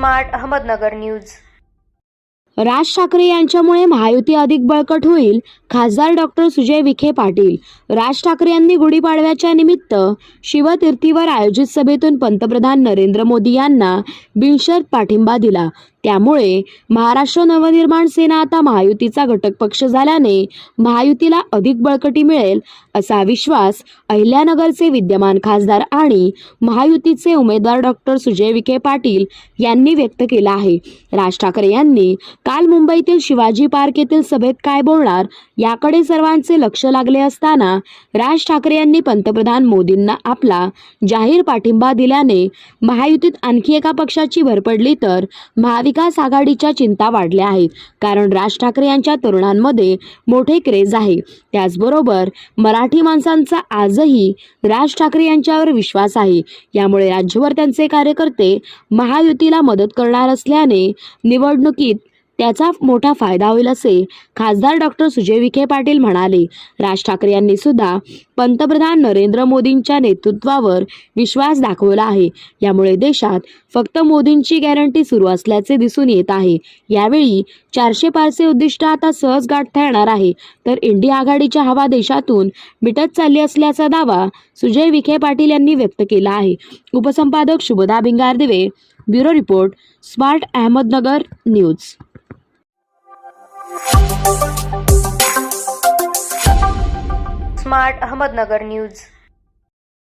Smart Ahmednagar news. Raj Thackeray यांच्यामुळे महायुती अधिक बळकट होईल, खासदार डॉक्टर सुजय विखे पाटील। राज ठाकरे यांनी गुढीपाडव्याच्या निमित्त शिवतीर्थीवर आयोजित सभेतून पंतप्रधान नरेंद्र मोदी यांना बिनशर्त पाठिंबा दिला। त्यामुळे महाराष्ट्र नवनिर्माण सेना आता महायुतीचा घटक पक्ष झाल्याने महायुतीला अधिक बळकटी मिळेल, असा विश्वास अहिल्यानगरचे विद्यमान खासदार आणि महायुतीचे उमेदवार डॉक्टर सुजय विखे पाटील यांनी व्यक्त केला आहे। राज ठाकरे यांनी काल मुंबईतील शिवाजी पार्क येथील सभेत काय बोलणार याकडे सर्वांचे लक्ष लागले असताना राज ठाकरे यांनी पंतप्रधान मोदींना आपला जाहीर पाठिंबा दिल्याने महायुतीत आणखी एका पक्षाची भर पडली तर महाविकास आघाडीच्या चिंता वाढल्या आहेत। कारण राज ठाकरे यांच्या तरुणांमध्ये मोठे क्रेज आहे। त्याचबरोबर मराठी माणसांचा आजही राज ठाकरे यांच्यावर विश्वास आहे। यामुळे राज्यभर त्यांचे कार्यकर्ते महायुतीला मदत करणार असल्याने निवडणुकीत त्याचा मोठा फायदा होईल, असे खासदार डॉक्टर सुजय विखे पाटील म्हणाले। राज ठाकरे यांनी सुद्धा पंतप्रधान नरेंद्र मोदींच्या नेतृत्वावर विश्वास दाखवला आहे। यामुळे देशात फक्त मोदींची गॅरंटी सुरू असल्याचे दिसून येत आहे। यावेळी 400 पारचे उद्दिष्ट आता सहज गाठता येणार आहे, तर इंडिया आघाडीच्या हवा देशातून मिटत चालली असल्याचा दावा सुजय विखे पाटील यांनी व्यक्त केला आहे। उपसंपादक Shubhada Bhingardive, bureau report, smart Ahmednagar news. Smart Ahmednagar news.